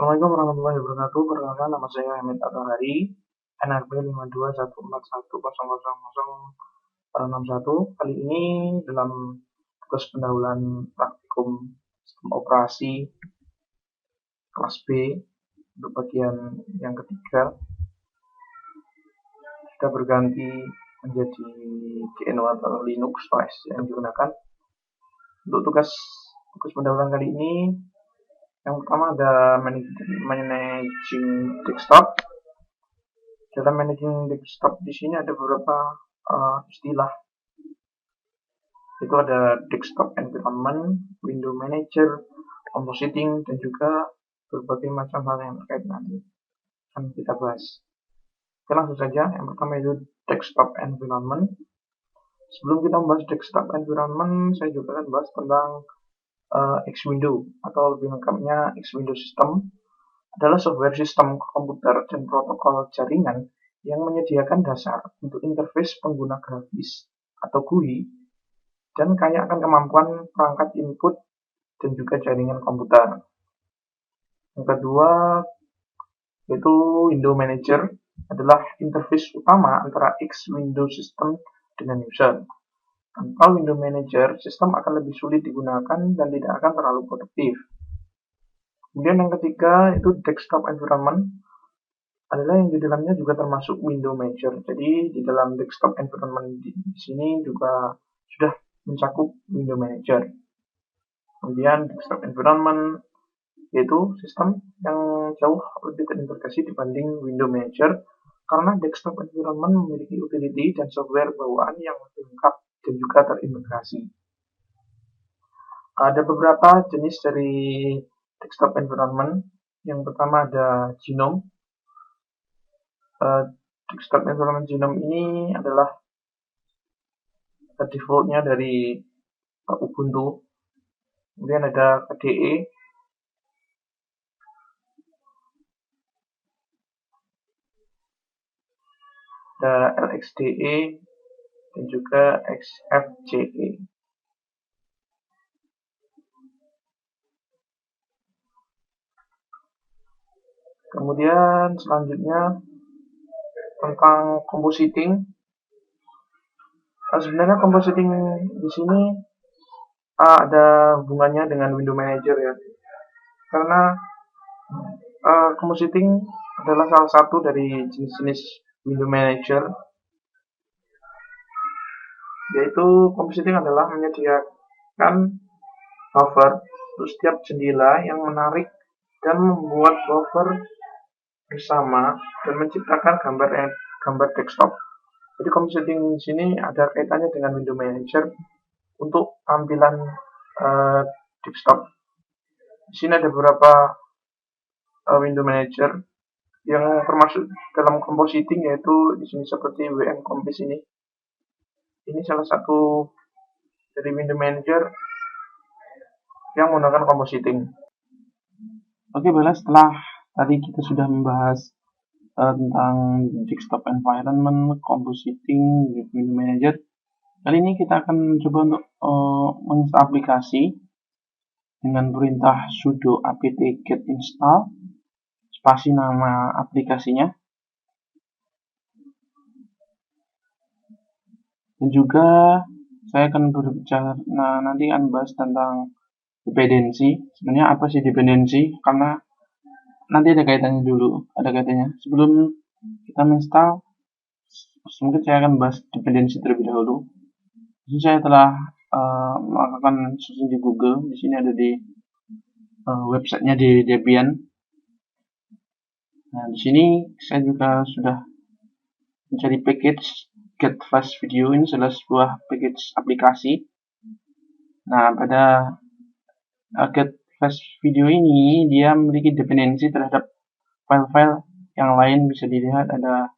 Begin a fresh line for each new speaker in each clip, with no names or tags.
Assalamualaikum warahmatullahi wabarakatuh. Perkenalkan, nama saya Hamid Atohari, NRP 5214100061. Kali ini dalam tugas pendahuluan praktikum sistem operasi kelas B untuk bagian yang ketiga, kita berganti menjadi GNU atau Linux OS yang digunakan. Untuk tugas pendahuluan kali ini, yang pertama ada managing desktop. Dalam managing desktop di sini ada beberapa istilah. Itu ada desktop environment, window manager, compositing, dan juga berbagai macam hal yang terkait nanti akan kita bahas. Oke, langsung saja. Yang pertama itu desktop environment. Sebelum kita membahas desktop environment, saya juga akan bahas tentang X-Window atau lebih lengkapnya X-Window System adalah software sistem komputer dan protokol jaringan yang menyediakan dasar untuk interface pengguna grafis atau GUI dan kaya akan kemampuan perangkat input dan juga jaringan komputer. Yang kedua yaitu Window Manager adalah interface utama antara X-Window System dengan user. Tanpa Window Manager, sistem akan lebih sulit digunakan dan tidak akan terlalu produktif. Kemudian yang ketiga itu desktop environment adalah yang di dalamnya juga termasuk window manager. Jadi di dalam desktop environment di sini juga sudah mencakup window manager. Kemudian desktop environment yaitu sistem yang jauh lebih terintegrasi dibanding window manager karena desktop environment memiliki utility dan software bawaan yang lebih lengkap dan juga terintegrasi. Ada beberapa jenis dari desktop environment. Yang pertama ada GNOME. Desktop environment GNOME ini adalah defaultnya dari Ubuntu. Kemudian ada KDE, ada LXDE, dan juga XFCE. Kemudian selanjutnya tentang compositing. Sebenarnya compositing di sini ada hubungannya dengan window manager ya, karena compositing adalah salah satu dari jenis-jenis window manager, yaitu compositing adalah menyediakan buffer untuk setiap jendela yang menarik dan membuat buffer bersama dan menciptakan gambar desktop. Jadi compositing di sini ada kaitannya dengan window manager untuk tampilan desktop. Di sini ada beberapa window manager yang termasuk dalam compositing, yaitu di sini seperti WM Compose ini. Ini salah satu dari window manager yang menggunakan compositing. Oke, baiklah, setelah tadi kita sudah membahas tentang desktop environment, compositing, window manager. Kali ini kita akan coba untuk menginstal aplikasi dengan perintah sudo apt get install spasi nama aplikasinya. Dan juga saya akan berbicara, nanti akan bahas tentang dependensi. Sebenarnya apa sih dependensi? Karena nanti ada kaitannya dulu, Sebelum kita install, mungkin saya akan bahas dependensi terlebih dahulu. Jadi saya telah melakukan searching di Google. Di sini ada di websitenya di Debian. Nah, di sini saya juga sudah mencari package Get Fast Video. Ini adalah sebuah package aplikasi. Nah, pada Get Fast Video ini dia memiliki dependensi terhadap file-file yang lain. Bisa dilihat ada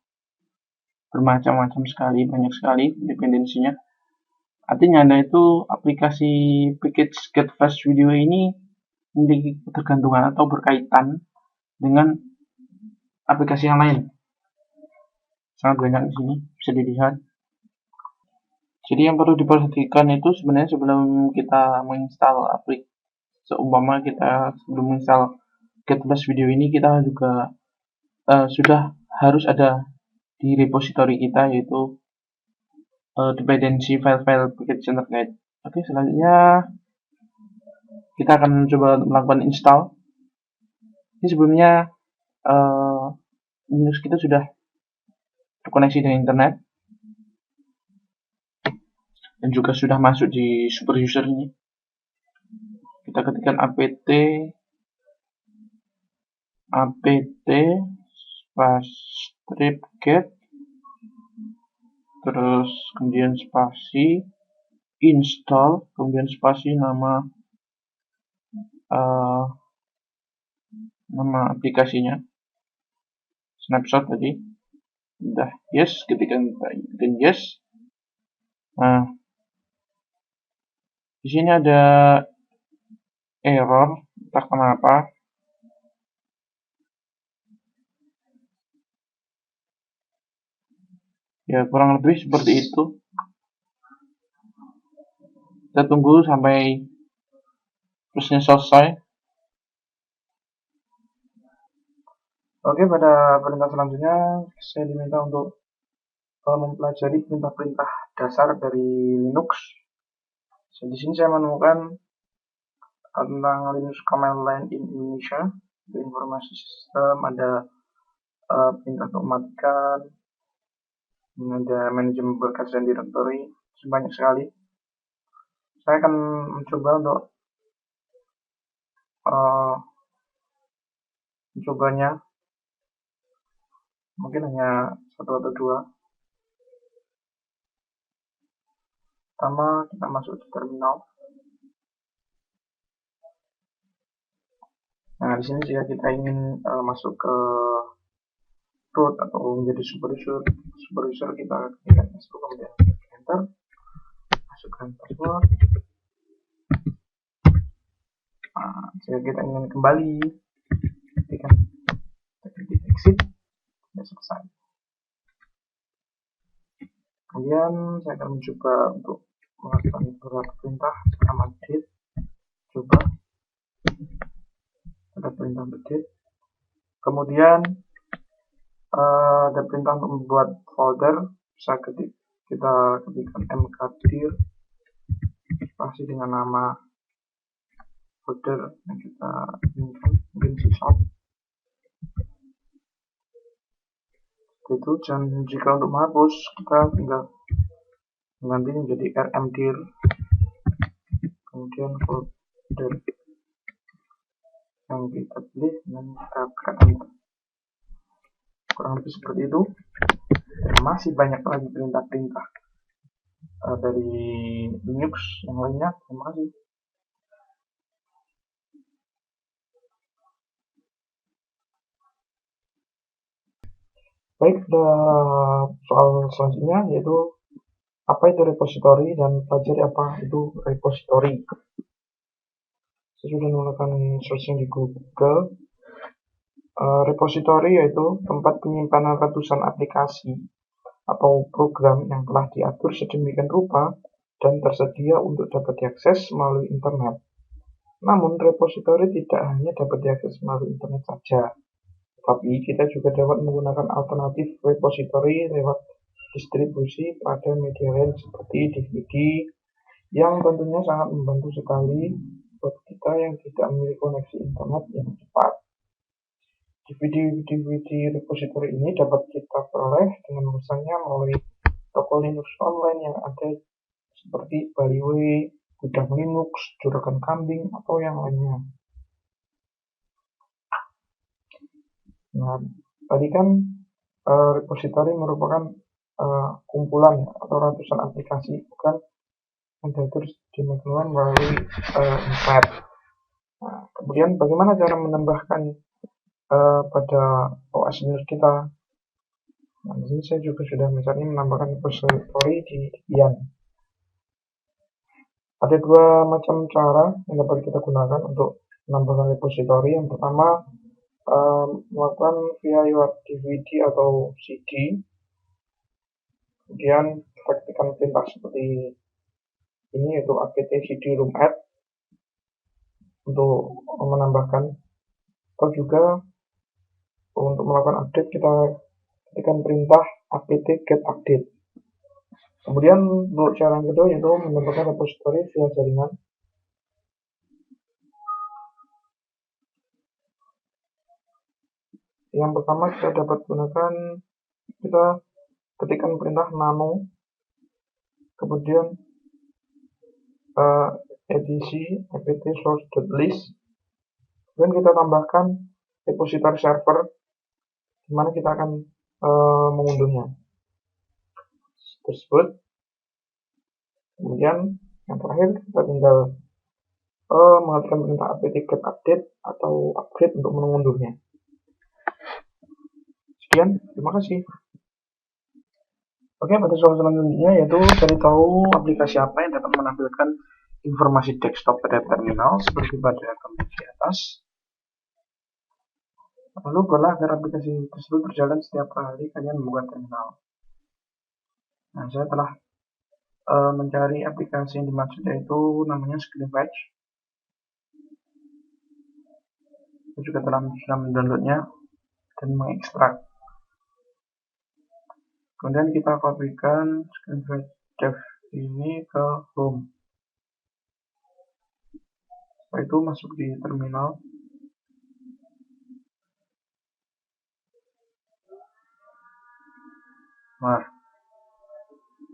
bermacam-macam sekali, banyak sekali dependensinya. Artinya itu aplikasi package Get Fast Video ini memiliki ketergantungan atau berkaitan dengan aplikasi yang lain. Sangat banyak di sini, bisa dilihat. Jadi yang perlu diperhatikan itu sebenarnya sebelum kita menginstal aplikasi, seumpama kita sebelum menginstal get video ini kita juga sudah harus ada di repository kita, yaitu dependency file-file package internet. Oke, selanjutnya kita akan mencoba melakukan install. Ini sebelumnya Linux kita sudah terkoneksi dengan internet dan juga sudah masuk di super user ini. Kita ketikkan apt strip get, terus kemudian spasi install, kemudian spasi nama aplikasinya, snapshot tadi. Udah yes, ketikkan yes. Nah, di sini ada error, entah kenapa. Ya, kurang lebih seperti itu. Kita tunggu sampai prosesnya selesai. Oke, pada perintah selanjutnya saya diminta untuk mempelajari perintah-perintah dasar dari Linux. Di sini saya menemukan tentang Linux command line in Indonesia, informasi sistem, ada perintah untuk mematikan, ada manajemen berkas dan directory, banyak sekali. Saya akan mencoba untuk mencobanya, mungkin hanya 1 atau 2. Pertama, kita masuk ke terminal. Nah, di sini jika kita ingin masuk ke root atau menjadi super user, kita ketikkan S2, kemudian enter, masukkan password. Nah, jika kita ingin kembali, ketikkan exit, sudah selesai. Kemudian saya akan mencoba untuk melakukan beberapa perintah. Pertama edit, coba ada perintah edit. Kemudian ada perintah untuk membuat folder, bisa kita ketikkan mkdir spasi dengan nama folder yang kita inginkan, mungkin C#. Itu, dan jika untuk menghapus kita tinggal mengganti menjadi rmdir, kemudian folder yang kita pilih dan kita tekan enter. Kurang lebih seperti itu. Dan masih banyak lagi perintah-perintah dari Linux yang lainnya. Terima kasih. Baik, soal selanjutnya yaitu apa itu repository dan pelajari apa itu repository. Saya sudah melakukan searching di Google. Repository yaitu tempat penyimpanan ratusan aplikasi atau program yang telah diatur sedemikian rupa dan tersedia untuk dapat diakses melalui internet. Namun, repository tidak hanya dapat diakses melalui internet saja, tapi kita juga dapat menggunakan alternatif repository lewat distribusi pada media lain seperti DVD, yang tentunya sangat membantu sekali buat kita yang tidak memiliki koneksi internet yang cepat. DVD repository ini dapat kita peroleh dengan memesannya melalui toko Linux online yang ada seperti Baliway, Gudang Linux, Juragan Kambing, atau yang lainnya. Nah, tadi kan repository merupakan kumpulan atau ratusan aplikasi, bukan yang diatur sedemikian melalui internet. Nah, kemudian bagaimana cara menambahkan pada OS Linux kita? Nah, di sini saya juga sudah misalnya menambahkan repository di Debian. Ada 2 macam cara yang dapat kita gunakan untuk menambahkan repository. Yang pertama, melakukan via lewat DVD atau CD. Kemudian kita ketikkan perintah seperti ini, yaitu apt cd room add untuk menambahkan Atau juga untuk melakukan update kita ketikkan perintah apt get update. Kemudian untuk cara yang kedua yaitu menambahkan repository via jaringan. Yang pertama kita dapat gunakan, kita ketikkan perintah nano, kemudian edisi apt source.list, kemudian kita tambahkan repository server di mana kita akan mengunduhnya tersebut. Kemudian yang terakhir kita tinggal mengetikkan perintah apt get update atau upgrade untuk mengunduhnya. Sekian, terima kasih. Oke, pada soal selanjutnya yaitu cari tahu aplikasi apa yang dapat menampilkan informasi desktop pada terminal seperti pada gambar di atas. Lalu golah agar aplikasi tersebut berjalan setiap kali kalian membuka terminal. Nah, saya telah mencari aplikasi yang dimaksud, yaitu namanya ScreenFetch. Saya juga telah mendownloadnya dan mengekstrak. Kemudian kita kopikan ScreenFetch dev ini ke home. Setelah itu masuk di terminal. Nah,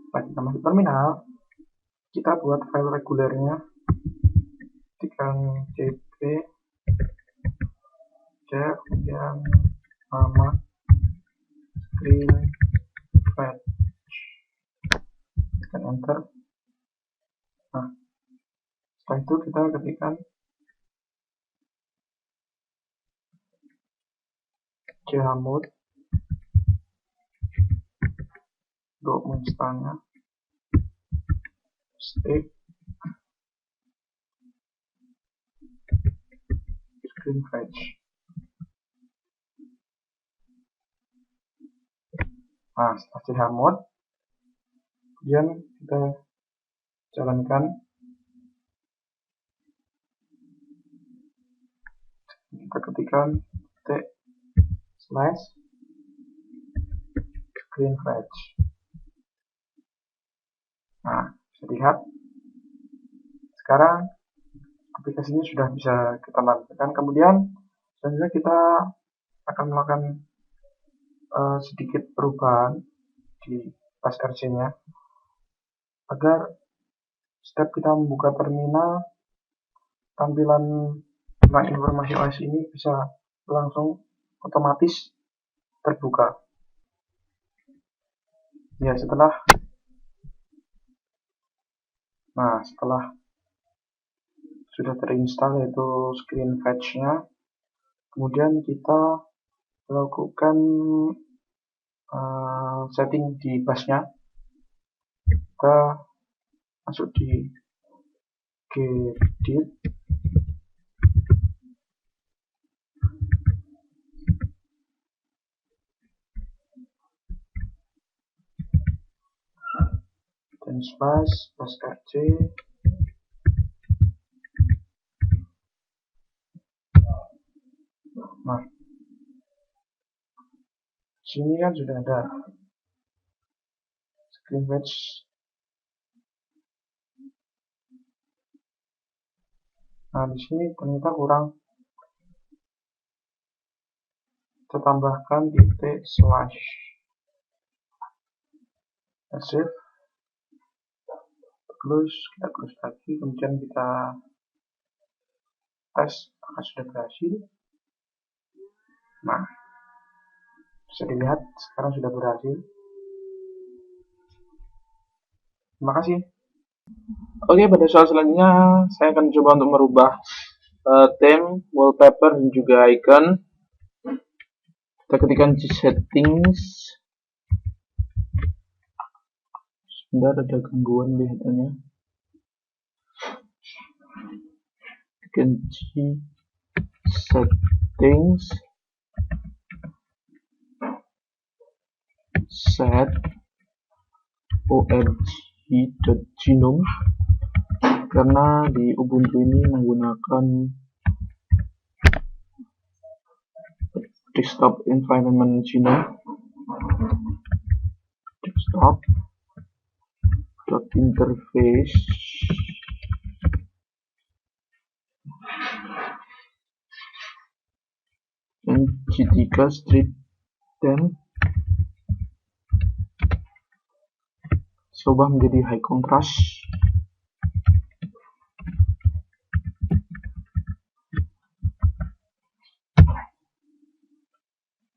setelah kita masuk terminal, kita buat file regulernya, ketikkan cp kemudian nama ScreenFetch, tekan enter. Nah, setelah itu kita ketikkan chmod untuk installnya stick ScreenFetch. Nah, setelah chmod, kemudian kita jalankan. Kita ketikkan /ScreenFetch. Nah, bisa lihat sekarang aplikasinya sudah bisa kita tampilkan. Kemudian selanjutnya kita akan melakukan sedikit perubahan di PassRC-nya agar setiap kita membuka terminal, tampilan tentang informasi OS ini bisa langsung otomatis terbuka. Ya, setelah sudah terinstall yaitu ScreenFetch-nya, kemudian kita lakukan setting di busnya. Kita masuk di gedit, dan /passrc. Nah, sini kan sudah ada ScreenFetch. Nah, di sini ternyata kurang. Kita tambahkan titik slash. Save. Kita close lagi, kemudian kita tes apakah sudah berhasil. Nah, bisa dilihat sekarang sudah berhasil. Terima kasih. Oke, pada soal selanjutnya saya akan coba untuk merubah theme, wallpaper, dan juga icon. Kita ketikkan di settings. Sebentar, ada gangguan kelihatannya. Ketikkan di settings, set org.gnome, karena di Ubuntu ini menggunakan desktop environment genome, desktop interface dan G3 strip dan coba menjadi high contrast.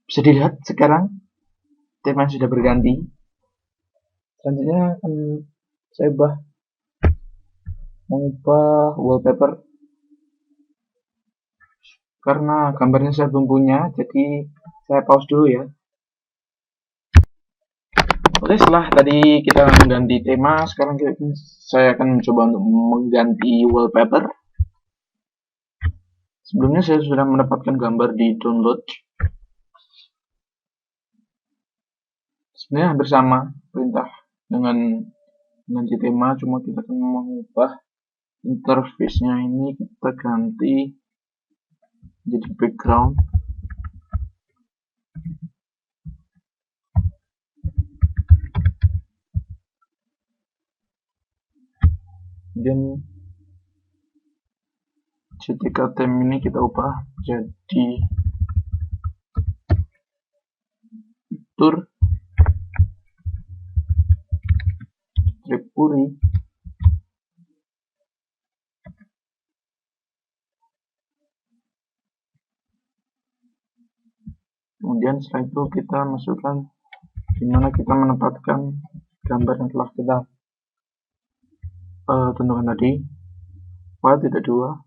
Bisa dilihat sekarang tema sudah berganti. Selanjutnya akan saya mengubah wallpaper karena gambarnya saya belum punya, jadi saya pause dulu ya. Oke, setelah tadi kita mengganti tema, sekarang saya akan mencoba untuk mengganti wallpaper. Sebelumnya saya sudah mendapatkan gambar di download. Sebenarnya hampir sama perintah dengan mengganti tema, cuma kita akan mengubah interface-nya ini, kita ganti jadi background. Dan GTK theme ini kita ubah jadi fitur Tripuri. Kemudian setelah itu kita masukkan dimana kita menempatkan gambar yang telah kita tentukan tadi. File tidak 2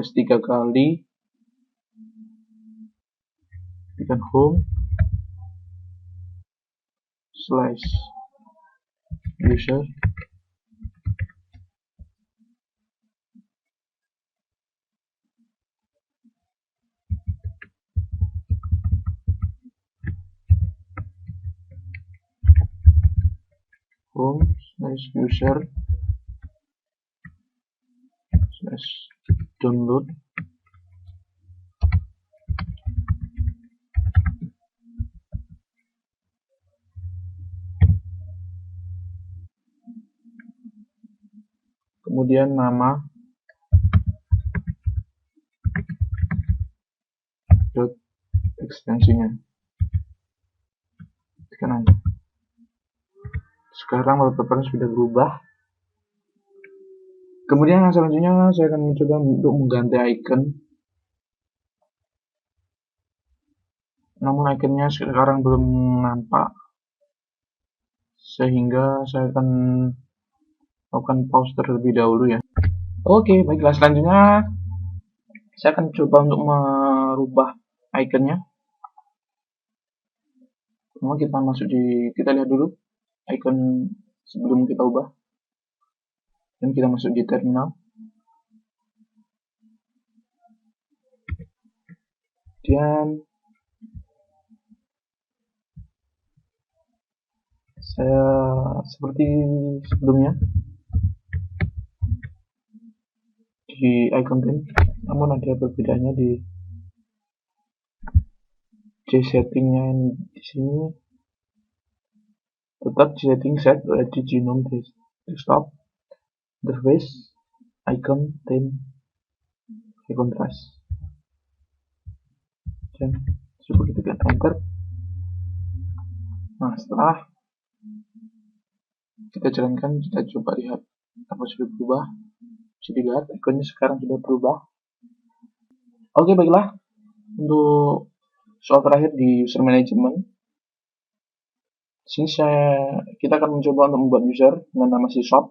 /3 kali, tekan home /user home/user /download. Kemudian nama ekstensinya, tekan aja. Sekarang wallpaper sudah berubah. Kemudian yang selanjutnya saya akan mencoba untuk mengganti icon. Namun iconnya sekarang belum nampak, sehingga saya akan lakukan pause terlebih dahulu ya. Oke, baiklah, selanjutnya saya akan coba untuk merubah iconnya. Pertama kita lihat dulu icon sebelum kita ubah, dan kita masuk di terminal. Kemudian saya seperti sebelumnya di icon theme, namun ada perbedaannya di settingnya di sini. Tetap setting set di genome desktop interface icon theme high contrast, dan coba kita tekan enter. Nah, setelah kita jalankan, kita coba lihat apa sudah berubah. Bisa dilihat ikonnya sekarang sudah berubah. Oke, baiklah, untuk soal terakhir di user management, sini kita akan mencoba untuk membuat user dengan nama si shop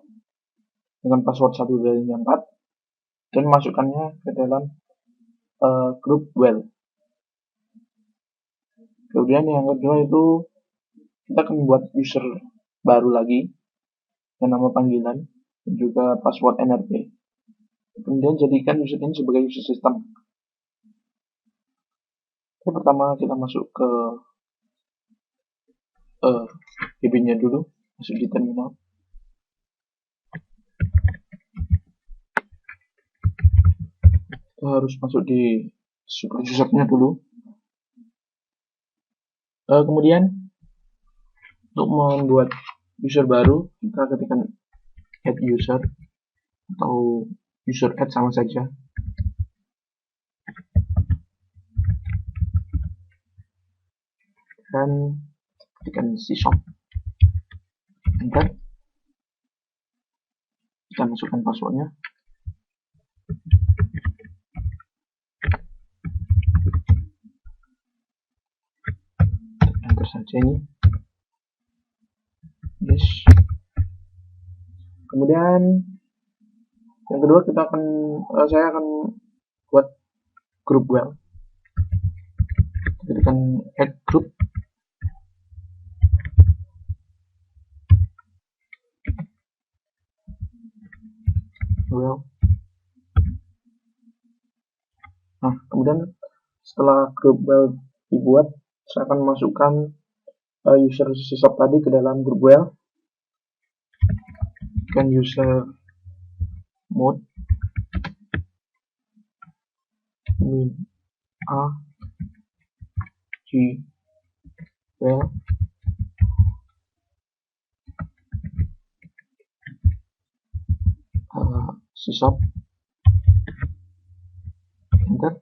dengan password 123 dan masukkannya ke dalam grup well. Kemudian yang kedua itu kita akan membuat user baru lagi dengan nama panggilan dan juga password NRP. Kemudian jadikan user ini sebagai user system. Oke, pertama kita masuk ke DB-nya dulu, masuk di terminal. Kita harus masuk di super user-nya dulu. Kemudian untuk membuat user baru, kita ketikkan add user atau user add sama saja. Dan ketikkan syshop, enter. Kita masukkan passwordnya. Enter saja ini. Yes. Kemudian yang kedua saya akan buat grup well. Ketikkan add group. Well. Nah, kemudian setelah grup well dibuat, saya akan memasukkan user syshop tadi ke dalam grup well. Dan user mode min a g well syshop, enter.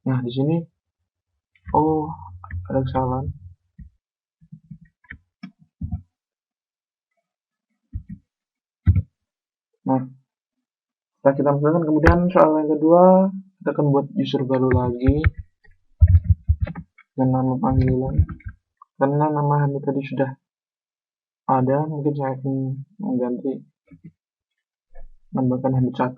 Nah, di sini ada kesalahan. Nah, setelah kita masukkan, kemudian soal yang kedua, kita akan buat user baru lagi dan nama panggilan. Karena nama Hamid tadi sudah ada, mungkin saya akan mengganti, menambahkan Hamid 1.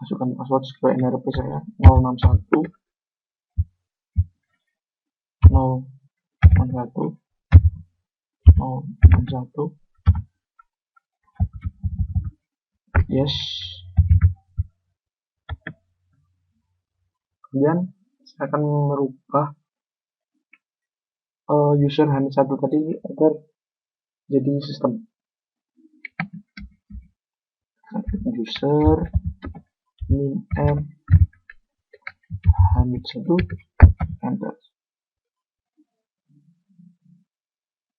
Masukkan password sesuai NRP saya 061 061 061. Yes. Kemudian saya akan merubah user Hamid 1 tadi agar jadi sistem. User min m Hamid 1